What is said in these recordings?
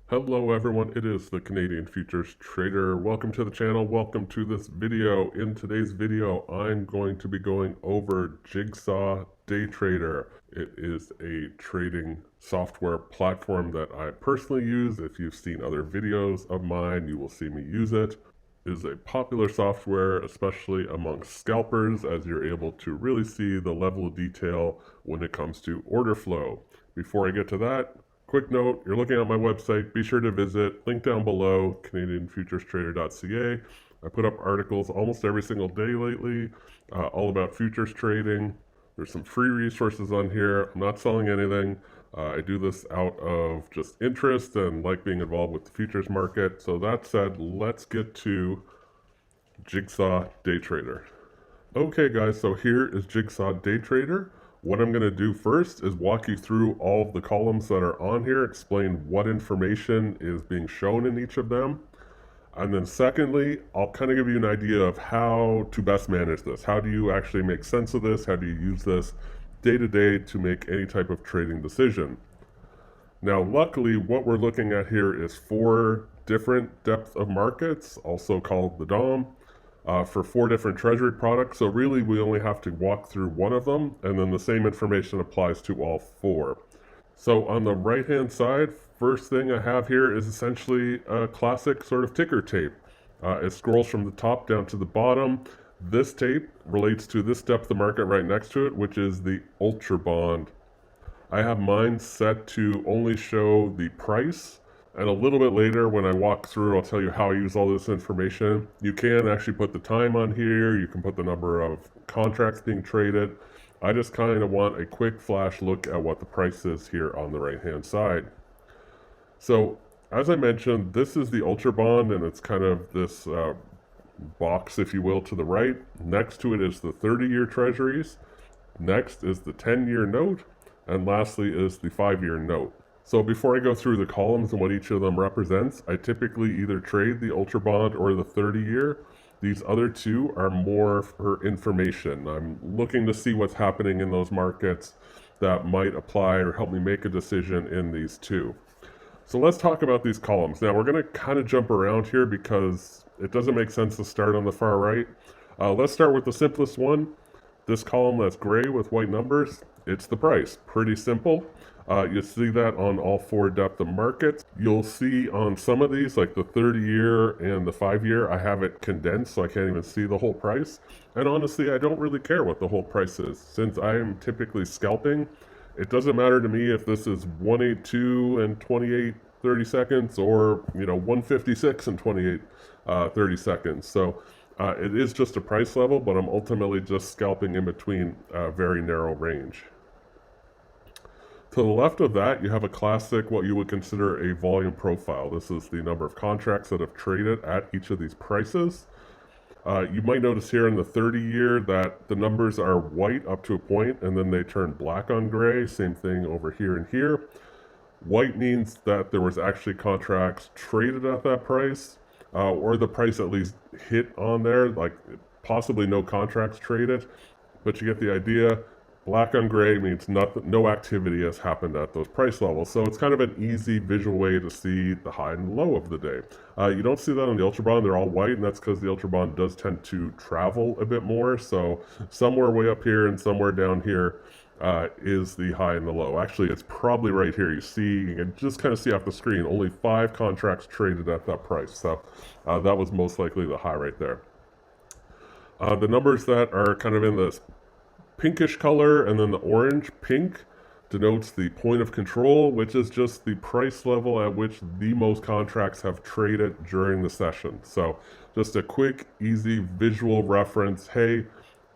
Hello everyone, it is the Canadian Futures Trader. Welcome to the channel, welcome to this video. In today's video, I'm going to be going over Jigsaw Daytradr. It is a trading software platform that I personally use. If you've seen other videos of mine, you will see me use it. It is a popular software, especially amongst scalpers, as you're able to really see the level of detail when it comes to order flow. Before I get to that, quick note, you're looking at my website, be sure to visit, link down below, CanadianFuturesTrader.ca. I put up articles almost every single day lately, all about futures trading. There's some free resources on here. I'm not selling anything. I do this out of just interest and like being involved with the futures market. So that said, let's get to Jigsaw Daytradr. Okay guys, so here is Jigsaw Daytradr. What I'm going to do first is walk you through all of the columns that are on here, explain what information is being shown in each of them. And then secondly, I'll kind of give you an idea of how to best manage this. How do you actually make sense of this? How do you use this day to day to make any type of trading decision? Now, luckily, what we're looking at here is 4 different depth of markets, also called the DOM, for 4 different treasury products. So really, we only have to walk through one of them, and then the same information applies to all 4. So on the right-hand side, first thing I have here is essentially a classic sort of ticker tape. It scrolls from the top down to the bottom. This tape relates to this depth of market right next to it, which is the Ultra Bond. I have mine set to only show the price, and a little bit later when I walk through, I'll tell you how I use all this information. You can actually put the time on here, you can put the number of contracts being traded. I just kind of want a quick flash look at what the price is here on the right hand side. So as I mentioned, this is the Ultra Bond, and it's kind of this box, if you will, to the right. Next to it is the 30-year Treasuries. Next is the 10-year note. And lastly is the 5-year note. So before I go through the columns and what each of them represents, I typically either trade the Ultra Bond or the 30-year. These other 2 are more for information. I'm looking to see what's happening in those markets that might apply or help me make a decision in these 2. So let's talk about these columns. Now we're going to kind of jump around here because it doesn't make sense to start on the far right. Let's start with the simplest one. This column that's gray with white numbers, it's the price. Pretty simple. You see that on all 4 depth of markets. You'll see on some of these, like the 30-year and the 5-year, I have it condensed so I can't even see the whole price. And honestly, I don't really care what the whole price is. Since I am typically scalping, it doesn't matter to me if this is 182 and 28 30 seconds or 156 and 28 30 seconds. So it is just a price level, but I'm ultimately just scalping in between a very narrow range. To the left of that, you have a classic, what you would consider a volume profile. This is the number of contracts that have traded at each of these prices. You might notice here in the 30-year that the numbers are white up to a point, and then they turn black on gray. Same thing over here and here. White means that there was actually contracts traded at that price. Or the price at least hit on there, like possibly no contracts traded, but you get the idea. Black on gray means no activity has happened at those price levels. So it's kind of an easy visual way to see the high and low of the day. You don't see that on the Ultra Bond. They're all white, and that's because the Ultra Bond does tend to travel a bit more. So somewhere way up here and somewhere down here is the high and the low. Actually, it's probably right here. You can just kind of see off the screen, only 5 contracts traded at that price. So that was most likely the high right there. The numbers that are kind of in this pinkish color and then the orange pink denotes the point of control, which is just the price level at which the most contracts have traded during the session. So just a quick, easy visual reference. Hey,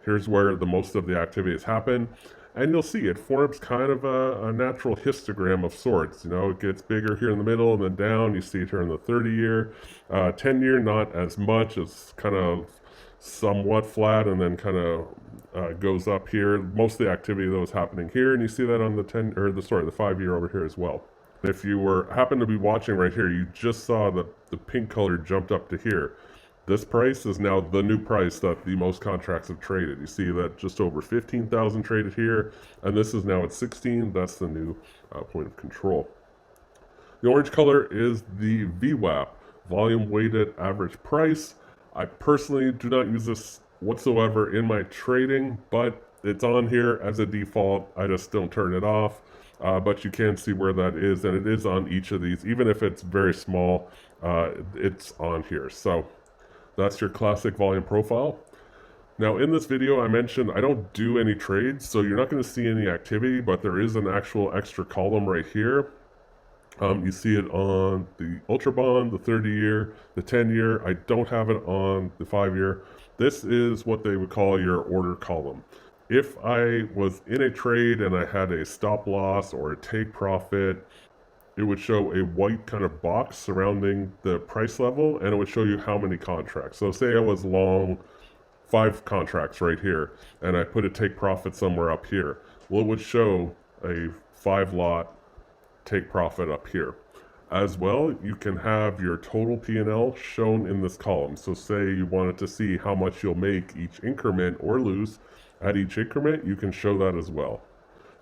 here's where the most of the activity has happened. And you'll see it forms kind of a natural histogram of sorts. It gets bigger here in the middle and then down. You see it here in the 30-year. 10-year, not as much. It's kind of somewhat flat and then kind of goes up here. Most of the activity that was happening here, and you see that on the 5-year over here as well. If you happen to be watching right here, you just saw the pink color jumped up to here. This price is now the new price that the most contracts have traded. You see that just over 15,000 traded here, and this is now at 16. That's the new point of control. The orange color is the VWAP, volume weighted average price. I personally do not use this whatsoever in my trading, but it's on here as a default. I just don't turn it off. But you can see where that is, and it is on each of these. Even if it's very small, it's on here. So that's your classic volume profile. Now in this video I mentioned I don't do any trades, so you're not going to see any activity, but there is an actual extra column right here. You see it on the Ultra Bond, the 30-year, the 10-year. I don't have it on the 5-year. This is what they would call your order column. If I was in a trade and I had a stop loss or a take profit, it would show a white kind of box surrounding the price level, and it would show you how many contracts. So say I was long 5 contracts right here, and I put a take profit somewhere up here. Well, it would show a 5 lot take profit up here. As well, you can have your total P&L shown in this column. So say you wanted to see how much you'll make each increment or lose at each increment, you can show that as well.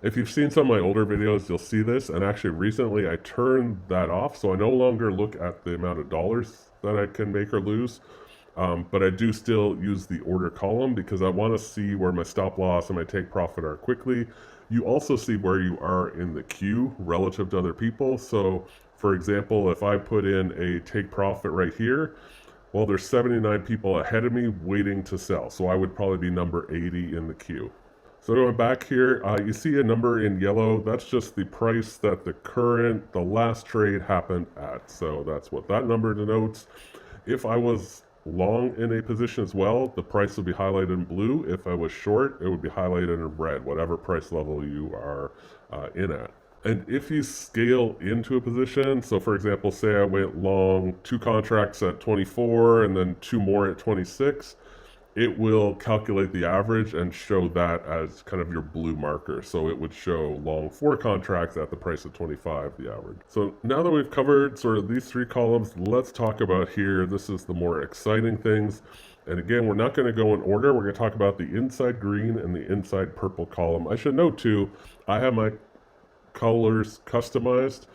If you've seen some of my older videos, you'll see this, and actually recently I turned that off, so I no longer look at the amount of dollars that I can make or lose. But I do still use the order column because I want to see where my stop loss and my take profit are quickly. You also see where you are in the queue relative to other people. So for example, if I put in a take profit right here, well, there's 79 people ahead of me waiting to sell. So I would probably be number 80 in the queue. So going back here, you see a number in yellow. That's just the price that the last trade happened at. So that's what that number denotes. If I was long in a position as well, the price would be highlighted in blue. If I was short, it would be highlighted in red, whatever price level you are in at. And if you scale into a position, so for example, say I went long 2 contracts at 24 and then 2 more at 26, it will calculate the average and show that as kind of your blue marker. So it would show long 4 contracts at the price of 25, the average. So now that we've covered sort of these 3 columns, let's talk about here. This is the more exciting things. And again, we're not going to go in order. We're going to talk about the inside green and the inside purple column. I should note too, I have my colors customized.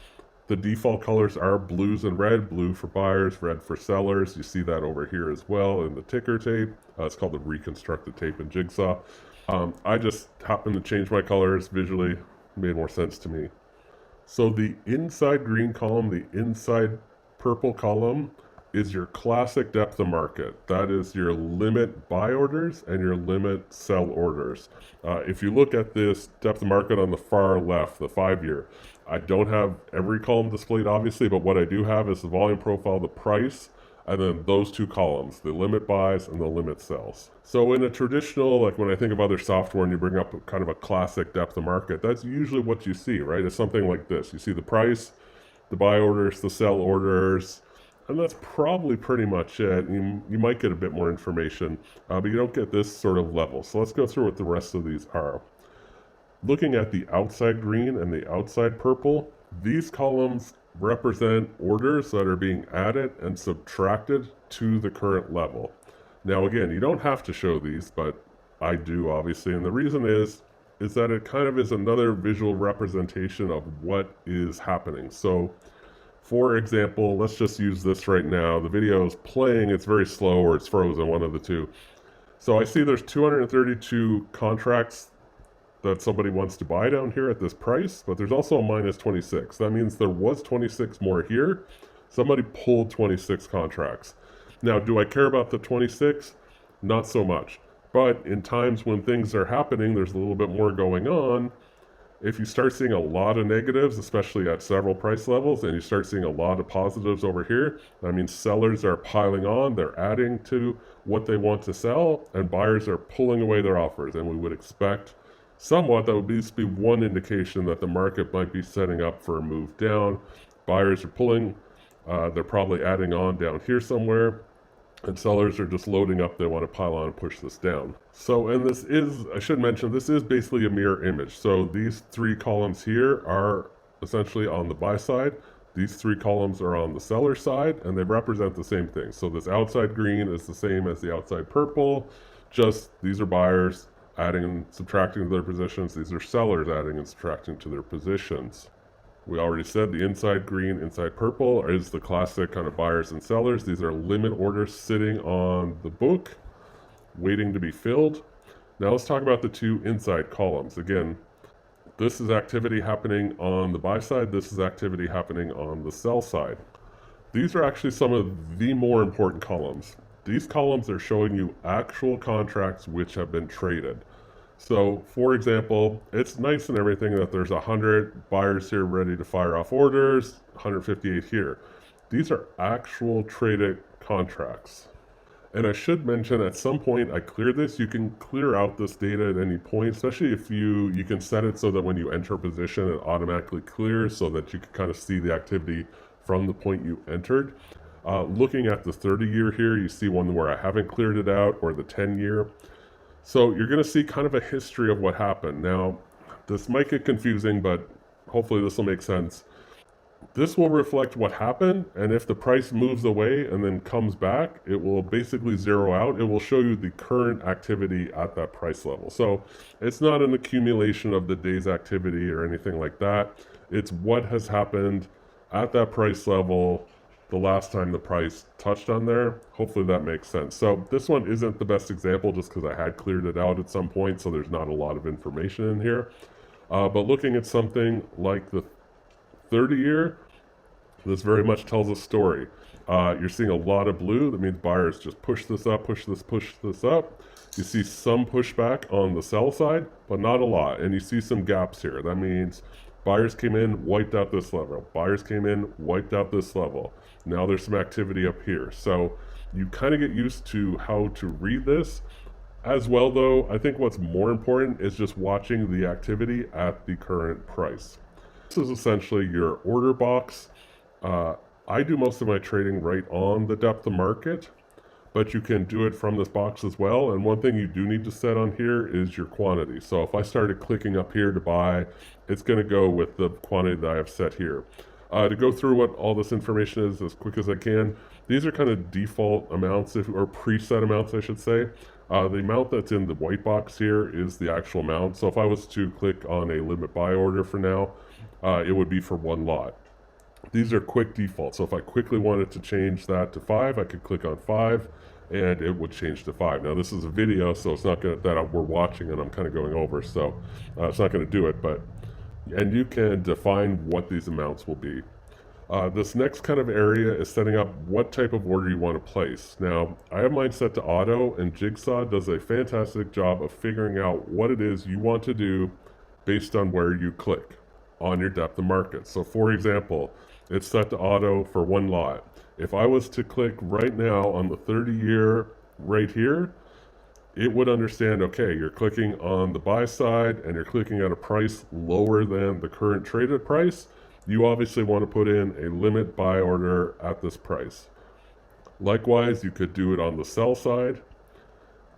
The default colors are blues and red, blue for buyers, red for sellers. You see that over here as well in the ticker tape. It's called the Reconstructed Tape in Jigsaw. I just happened to change my colors visually, made more sense to me. So the inside green column, the inside purple column is your classic depth of market. That is your limit buy orders and your limit sell orders. If you look at this depth of market on the far left, the 5-year, I don't have every column displayed obviously, but what I do have is the volume profile, the price, and then those 2 columns, the limit buys and the limit sells. So in a traditional, like when I think of other software and you bring up kind of a classic depth of market, that's usually what you see, right? It's something like this. You see the price, the buy orders, the sell orders, and that's probably pretty much it. You might get a bit more information, but you don't get this sort of level. So let's go through what the rest of these are. Looking at the outside green and the outside purple, these columns represent orders that are being added and subtracted to the current level. Now again, you don't have to show these, but I do obviously, and the reason is that it kind of is another visual representation of what is happening. So for example, let's just use this right now. The video is playing, it's very slow or it's frozen, one of the two. So I see there's 232 contracts that somebody wants to buy down here at this price, but there's also a minus 26. That means there was 26 more here. Somebody pulled 26 contracts. Now, do I care about the 26? Not so much. But in times when things are happening, there's a little bit more going on. If you start seeing a lot of negatives, especially at several price levels, and you start seeing a lot of positives over here, that means sellers are piling on, they're adding to what they want to sell, and buyers are pulling away their offers. And we would expect somewhat that would at least be one indication that the market might be setting up for a move down. Buyers are pulling, they're probably adding on down here somewhere, and sellers are just loading up. They want to pile on and push this down. So, and this is, I should mention, this is basically a mirror image. So these 3 columns here are essentially on the buy side. These 3 columns are on the seller side, and they represent the same thing. So this outside green is the same as the outside purple, just these are buyers adding and subtracting to their positions. These are sellers adding and subtracting to their positions. We already said the inside green, inside purple is the classic kind of buyers and sellers. These are limit orders sitting on the book, waiting to be filled. Now let's talk about the two inside columns. Again, this is activity happening on the buy side. This is activity happening on the sell side. These are actually some of the more important columns. These columns are showing you actual contracts which have been traded. So, for example, it's nice and everything that there's 100 buyers here ready to fire off orders, 158 here. These are actual traded contracts. And I should mention at some point I clear this. You can clear out this data at any point, especially if you can set it so that when you enter a position, it automatically clears so that you can kind of see the activity from the point you entered. Looking at the 30-year here, you see one where I haven't cleared it out, or the 10-year. So you're going to see kind of a history of what happened. Now, this might get confusing, but hopefully this will make sense. This will reflect what happened, and if the price moves away and then comes back, it will basically zero out. It will show you the current activity at that price level. So it's not an accumulation of the day's activity or anything like that. It's what has happened at that price level the last time the price touched on there. Hopefully that makes sense. So this one isn't the best example just because I had cleared it out at some point, so there's not a lot of information in here. But looking at something like the 30-year, this very much tells a story. You're seeing a lot of blue. That means buyers just push this up, push this up. You see some pushback on the sell side, but not a lot. And you see some gaps here. That means buyers came in, wiped out this level. Buyers came in, wiped out this level. Now there's some activity up here. So you kind of get used to how to read this. As well, though, I think what's more important is just watching the activity at the current price. This is essentially your order box. I do most of my trading right on the depth of market, but you can do it from this box as well. And one thing you do need to set on here is your quantity. So if I started clicking up here to buy, it's going to go with the quantity that I have set here. To go through what all this information is as quick as I can, these are kind of default amounts, or preset amounts, I should say. The amount that's in the white box here is the actual amount. So if I was to click on a limit buy order for now, it would be for one lot. These are quick defaults. So if I quickly wanted to change that to 5, I could click on 5 and it would change to 5. Now this is a video, so it's not going that we're watching and I'm kind of going over, so it's not going to do it. And you can define what these amounts will be. This next kind of area is setting up what type of order you want to place. Now, I have mine set to auto, and Jigsaw does a fantastic job of figuring out what it is you want to do based on where you click on your depth of market. So for example, it's set to auto for one lot. If I was to click right now on the 30-year right here, it would understand, okay, you're clicking on the buy side and you're clicking at a price lower than the current traded price. You obviously want to put in a limit buy order at this price. Likewise, you could do it on the sell side.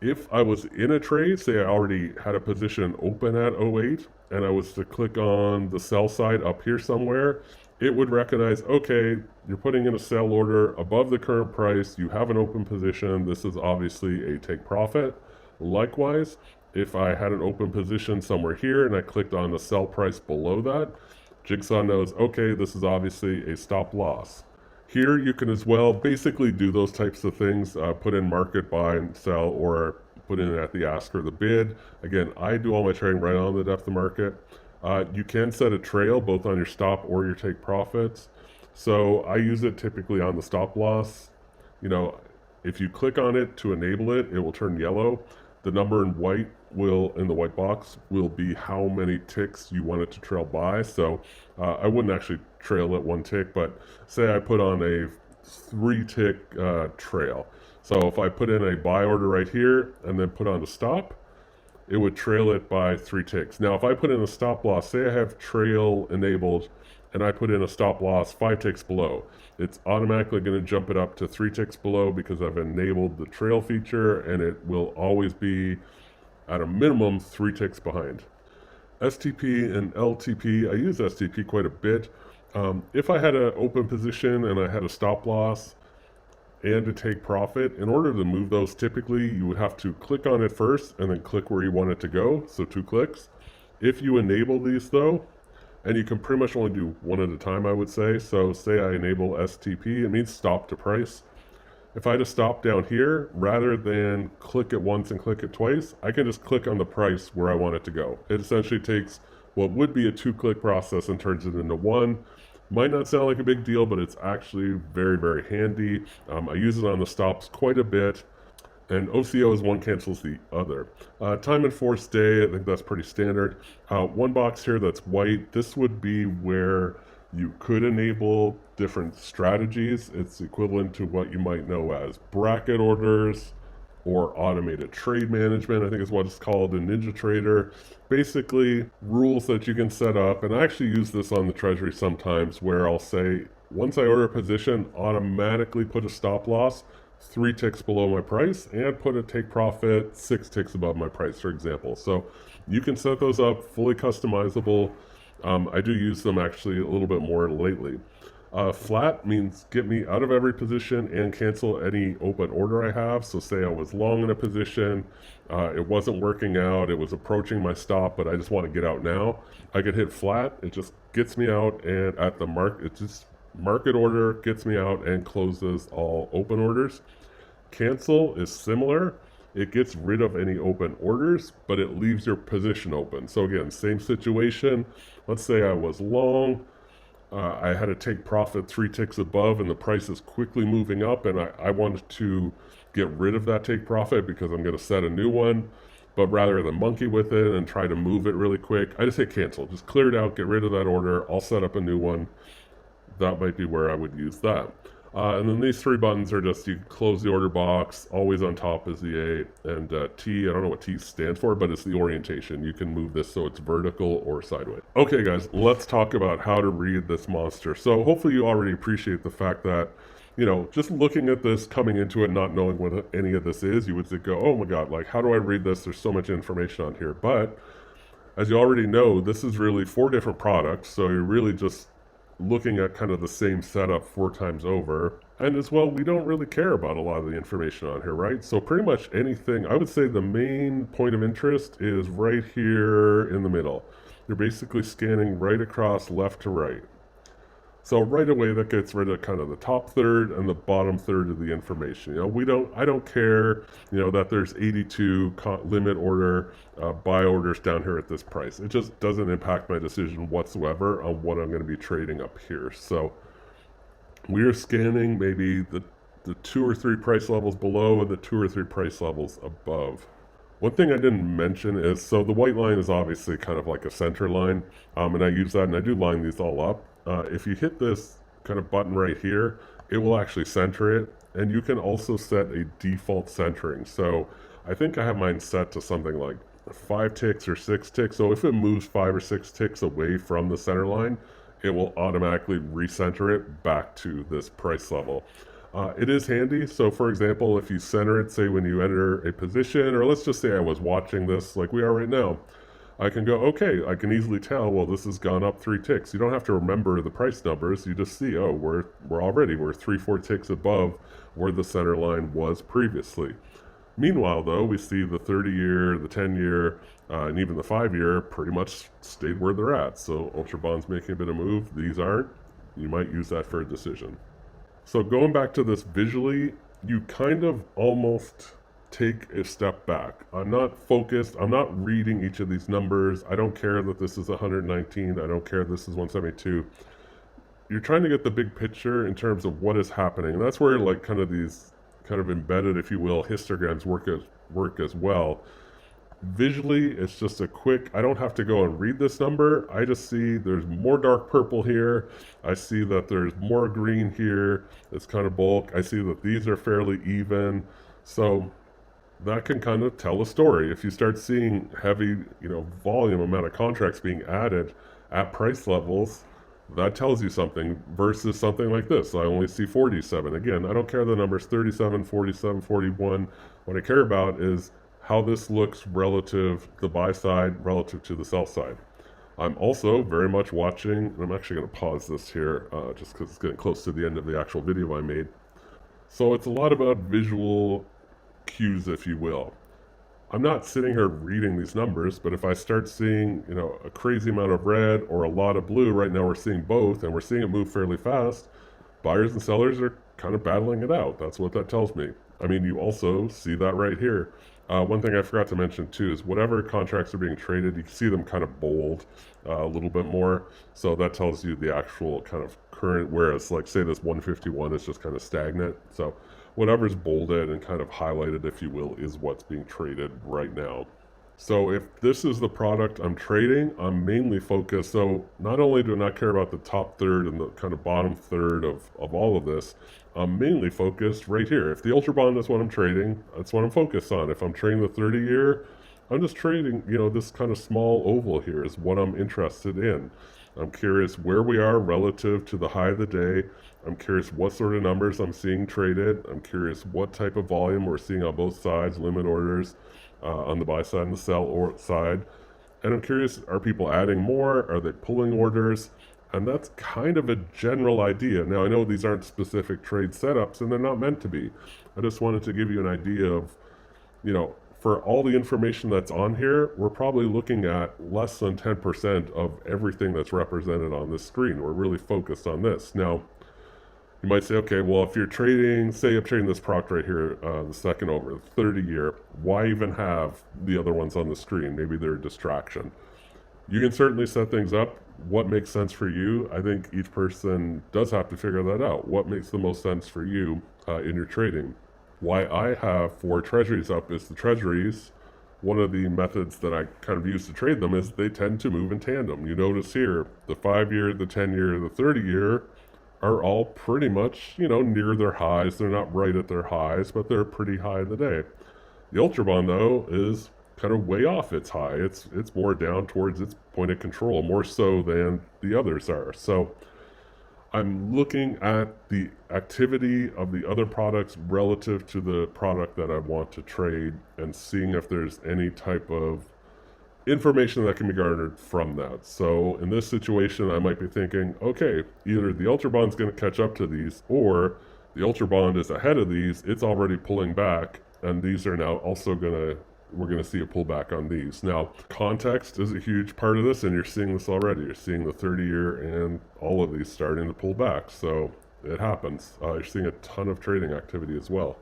If I was in a trade, say I already had a position open at 08, and I was to click on the sell side up here somewhere, it would recognize, okay, you're putting in a sell order above the current price, you have an open position, this is obviously a take profit. Likewise, if I had an open position somewhere here and I clicked on the sell price below that, Jigsaw knows, okay, this is obviously a stop loss. Here you can as well basically do those types of things, put in market, buy and sell, or put in at the ask or the bid. Again, I do all my trading right on the depth of market. You can set a trail both on your stop or your take profits. So I use it typically on the stop loss. You know, if you click on it to enable it, it will turn yellow. The number in white in the white box will be how many ticks you want it to trail by. So I wouldn't actually trail it one tick, but say I put on a 3-tick trail. So if I put in a buy order right here and then put on a stop, it would trail it by 3 ticks. Now if I put in a stop loss, say I have trail enabled and I put in a stop loss 5 ticks below, it's automatically going to jump it up to 3 ticks below because I've enabled the trail feature, and it will always be at a minimum 3 ticks behind. STP and LTP, I use STP quite a bit. If I had an open position and I had a stop loss and a take profit, in order to move those, typically you would have to click on it first and then click where you want it to go, so 2 clicks. If you enable these though, And you can pretty much only do one at a time, I would say. So say I enable STP, it means stop to price. If I just stop down here, rather than click it once and click it twice, I can just click on the price where I want it to go. It essentially takes what would be a 2-click process and turns it into one. Might not sound like a big deal, but it's actually very, very handy. I use it on the stops quite a bit. And OCO is one cancels the other. Time and force day, I think that's pretty standard. One box here that's white, this would be where you could enable different strategies. It's equivalent to what you might know as bracket orders or automated trade management, I think is what it's called in NinjaTrader. Basically, rules that you can set up, and I actually use this on the Treasury sometimes, where I'll say, once I order a position, automatically put a stop loss 3 ticks below my price and put a take profit 6 ticks above my price, for example. So you can set those up, fully customizable. I do use them actually a little bit more lately. Flat means get me out of every position and cancel any open order I have. So say I was long in a position, it wasn't working out, it was approaching my stop, but I just want to get out now. I could hit flat, it just gets me out, and at the market order gets me out and closes all open orders. Cancel is similar. It gets rid of any open orders, but it leaves your position open. So again, same situation. Let's say I was long. I had to take profit 3 ticks above and the price is quickly moving up, and I wanted to get rid of that take profit because I'm going to set a new one. But rather than monkey with it and try to move it really quick, I just hit cancel. Just clear it out, get rid of that order. I'll set up a new one. That might be where I would use that. And then these 3 buttons are just, you close the order box, always on top is the A, and T, I don't know what T stands for, but it's the orientation. You can move this so it's vertical or sideways. Okay guys, let's talk about how to read this monster. So hopefully you already appreciate the fact that, you know, just looking at this, coming into it, not knowing what any of this is, you would go, oh my God, like how do I read this? There's so much information on here. But as you already know, this is really 4 different products. So you're really just looking at kind of the same setup 4 times over. And as well, we don't really care about a lot of the information on here, right? So pretty much anything, I would say the main point of interest is right here in the middle. You're basically scanning right across left to right. So right away that gets rid of kind of the top third and the bottom third of the information. You know, I don't care, you know, that there's 82 limit order buy orders down here at this price. It just doesn't impact my decision whatsoever on what I'm going to be trading up here. So we are scanning maybe the 2 or 3 price levels below and the 2 or 3 price levels above. One thing I didn't mention is, so the white line is obviously kind of like a center line, and I use that, and I do line these all up. If you hit this kind of button right here, it will actually center it, and you can also set a default centering. So I think I have mine set to something like 5 ticks or 6 ticks. So if it moves 5 or 6 ticks away from the center line, it will automatically recenter it back to this price level. It is handy. So for example, if you center it, say when you enter a position, or let's just say I was watching this like we are right now, I can go, okay, I can easily tell, well, this has gone up 3 ticks. You don't have to remember the price numbers. You just see, oh, we're 3-4 ticks above where the center line was previously. Meanwhile, though, we see the 30-year, the 10-year, and even the 5-year pretty much stayed where they're at. So Ultra Bond's making a bit of move. These aren't. You might use that for a decision. So going back to this visually, you kind of almost take a step back. I'm not focused. I'm not reading each of these numbers. I don't care that this is 119. I don't care this is 172. You're trying to get the big picture in terms of what is happening. And that's where like kind of these kind of embedded, if you will, histograms work as well. Visually, it's just a quick, I don't have to go and read this number. I just see there's more dark purple here. I see that there's more green here. It's kind of bulk. I see that these are fairly even. So that can kind of tell a story. If you start seeing heavy, you know, volume amount of contracts being added at price levels, that tells you something versus something like this. I only see 47. Again, I don't care the numbers 37, 47, 41. What I care about is how this looks relative to the buy side, relative to the sell side. I'm also very much watching, and I'm actually going to pause this here just because it's getting close to the end of the actual video I made. So it's a lot about visual cues, if you will. I'm not sitting here reading these numbers, but if I start seeing, a crazy amount of red or a lot of blue, right now we're seeing both and we're seeing it move fairly fast, buyers and sellers are kind of battling it out. That's what that tells me. I mean, you also see that right here. One thing I forgot to mention too is whatever contracts are being traded, you can see them kind of bold a little bit more. So that tells you the actual kind of current, whereas like say this 151 is just kind of stagnant. So whatever's bolded and kind of highlighted, if you will, is what's being traded right now. So if this is the product I'm trading, I'm mainly focused. So not only do I not care about the top third and the kind of bottom third of all of this, I'm mainly focused right here. If the Ultra Bond is what I'm trading, that's what I'm focused on. If I'm trading the 30-year, I'm just trading, this kind of small oval here is what I'm interested in. I'm curious where we are relative to the high of the day. I'm curious what sort of numbers I'm seeing traded. I'm curious what type of volume we're seeing on both sides, limit orders on the buy side and the sell side. And I'm curious, are people adding more? Are they pulling orders? And that's kind of a general idea. Now, I know these aren't specific trade setups, and they're not meant to be. I just wanted to give you an idea of, for all the information that's on here, we're probably looking at less than 10% of everything that's represented on this screen. We're really focused on this. Now, you might say, okay, well, if you're trading, say I'm trading this product right here, the second over, the 30-year, why even have the other ones on the screen? Maybe they're a distraction. You can certainly set things up. What makes sense for you? I think each person does have to figure that out. What makes the most sense for you in your trading? Why I have 4 treasuries up is the treasuries. One of the methods that I kind of use to trade them is they tend to move in tandem. You notice here, the 5-year, the 10-year, the 30-year are all pretty much, near their highs. They're not right at their highs, but they're pretty high in the day. The Ultra Bond, though, is kind of way off its high. It's more down towards its point of control, more so than the others are. So I'm looking at the activity of the other products relative to the product that I want to trade and seeing if there's any type of information that can be garnered from that. So in this situation, I might be thinking, okay, either the Ultra Bond's going to catch up to these, or the Ultra Bond is ahead of these, it's already pulling back, and these are now also we're going to see a pullback on these. Now, context is a huge part of this, and you're seeing this already. You're seeing the 30-year and all of these starting to pull back. So it happens. You're seeing a ton of trading activity as well.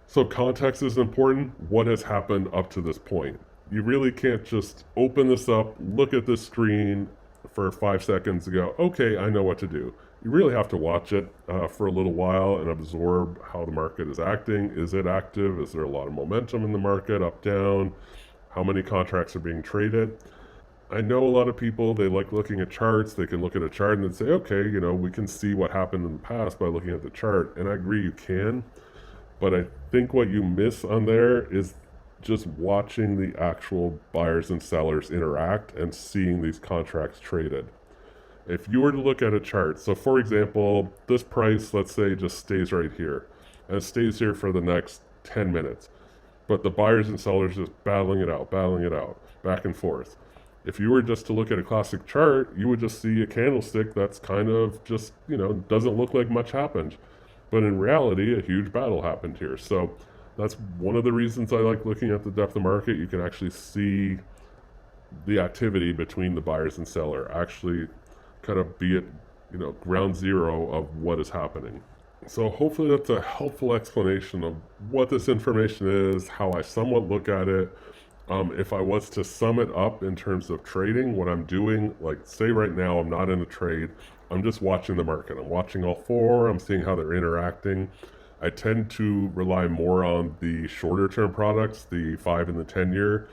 So context is important. What has happened up to this point? You really can't just open this up, look at this screen for 5 seconds and go, okay, I know what to do. You really have to watch it for a little while and absorb how the market is acting. Is it active? Is there a lot of momentum in the market, up, down? How many contracts are being traded? I know a lot of people, they like looking at charts. They can look at a chart and then say, okay, we can see what happened in the past by looking at the chart. And I agree you can. But I think what you miss on there is just watching the actual buyers and sellers interact and seeing these contracts traded. If you were to look at a chart, so for example, this price, let's say, just stays right here, and it stays here for the next 10 minutes, but the buyers and sellers just battling it out, back and forth. If you were just to look at a classic chart, you would just see a candlestick that's kind of just, doesn't look like much happened. But in reality, a huge battle happened here. So that's one of the reasons I like looking at the depth of market. You can actually see the activity between the buyers and seller, actually kind of be at, ground zero of what is happening. So hopefully that's a helpful explanation of what this information is, how I somewhat look at it. If I was to sum it up in terms of trading, what I'm doing, like say right now, I'm not in a trade. I'm just watching the market. I'm watching all 4. I'm seeing how they're interacting. I tend to rely more on the shorter term products, the 5 and the 10-year,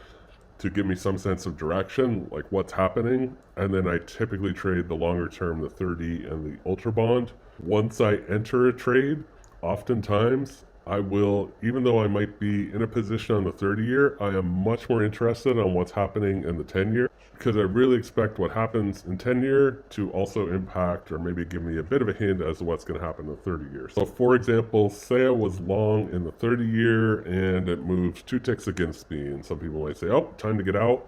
to give me some sense of direction, like what's happening. And then I typically trade the longer term, the 30 and the Ultra Bond. Once I enter a trade, oftentimes I will, even though I might be in a position on the 30-year, I am much more interested on what's happening in the 10-year, because I really expect what happens in 10-year to also impact or maybe give me a bit of a hint as to what's going to happen in the 30-year. So for example, say I was long in the 30-year and it moves 2 ticks against me, and some people might say, oh, time to get out.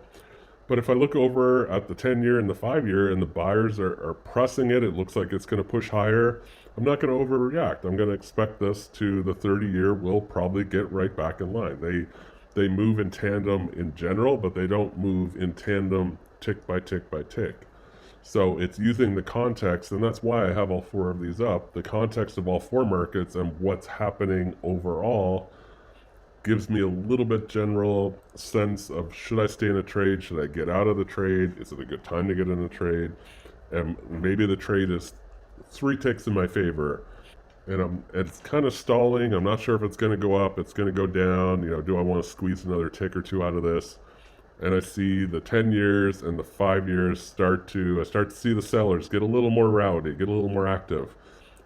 But if I look over at the 10-year and the 5-year and the buyers are pressing it, it looks like it's going to push higher, I'm not going to overreact. I'm going to expect this to the 30-year will probably get right back in line. They move in tandem in general, but they don't move in tandem tick by tick by tick. So it's using the context, and that's why I have all four of these up. The context of all four markets and what's happening overall gives me a little bit general sense of, should I stay in a trade? Should I get out of the trade? Is it a good time to get in a trade? And maybe the trade is 3 ticks in my favor, and it's kind of stalling. I'm not sure if it's going to go up, it's going to go down. You know, do I want to squeeze another tick or two out of this? And I see the 10 years and the 5 years I start to see the sellers get a little more rowdy, get a little more active.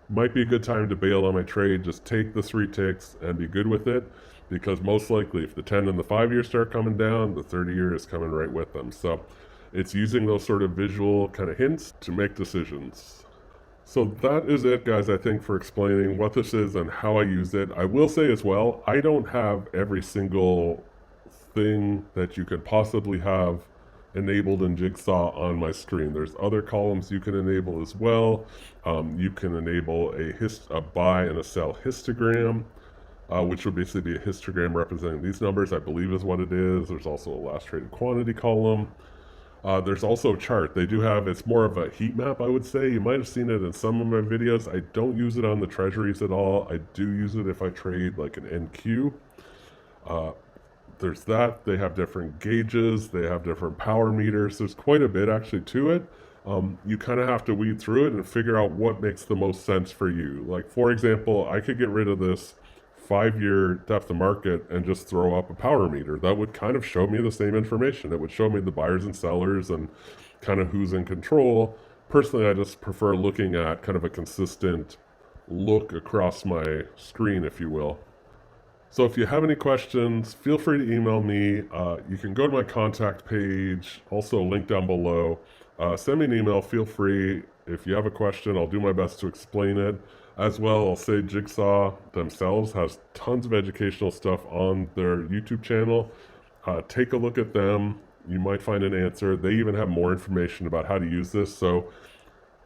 Might be a good time to bail on my trade. Just take the 3 ticks and be good with it, because most likely if the 10 and the 5 years start coming down, the 30 year is coming right with them. So it's using those sort of visual kind of hints to make decisions. So that is it, guys, I think, for explaining what this is and how I use it. I will say as well, I don't have every single thing that you could possibly have enabled in Jigsaw on my screen. There's other columns you can enable as well. You can enable a buy and a sell histogram, which would basically be a histogram representing these numbers, I believe is what it is. There's also a last traded quantity column. There's also a chart. They do have, it's more of a heat map, I would say. You might have seen it in some of my videos. I don't use it on the Treasuries at all. I do use it if I trade like an NQ. There's that. They have different gauges. They have different power meters. There's quite a bit actually to it. You kind of have to weed through it and figure out what makes the most sense for you. Like, for example, I could get rid of this 5-year depth of market and just throw up a power meter. That would kind of show me the same information. It would show me the buyers and sellers and kind of who's in control. Personally, I just prefer looking at kind of a consistent look across my screen, if you will. So if you have any questions, feel free to email me. You can go to my contact page, also link down below. Send me an email, feel free. If you have a question, I'll do my best to explain it. As well, I'll say Jigsaw themselves has tons of educational stuff on their YouTube channel. Take a look at them. You might find an answer. They even have more information about how to use this. So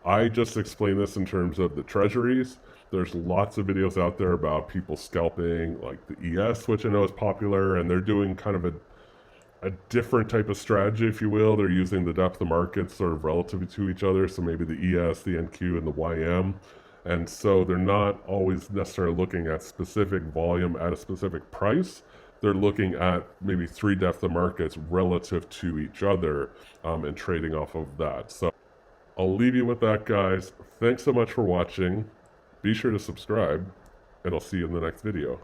I just explain this in terms of the Treasuries. There's lots of videos out there about people scalping, like the ES, which I know is popular, and they're doing kind of a different type of strategy, if you will. They're using the depth of market sort of relative to each other, so maybe the ES, the NQ, and the YM. And so they're not always necessarily looking at specific volume at a specific price. They're looking at maybe 3 depth of markets relative to each other and trading off of that. So I'll leave you with that, guys. Thanks so much for watching. Be sure to subscribe, and I'll see you in the next video.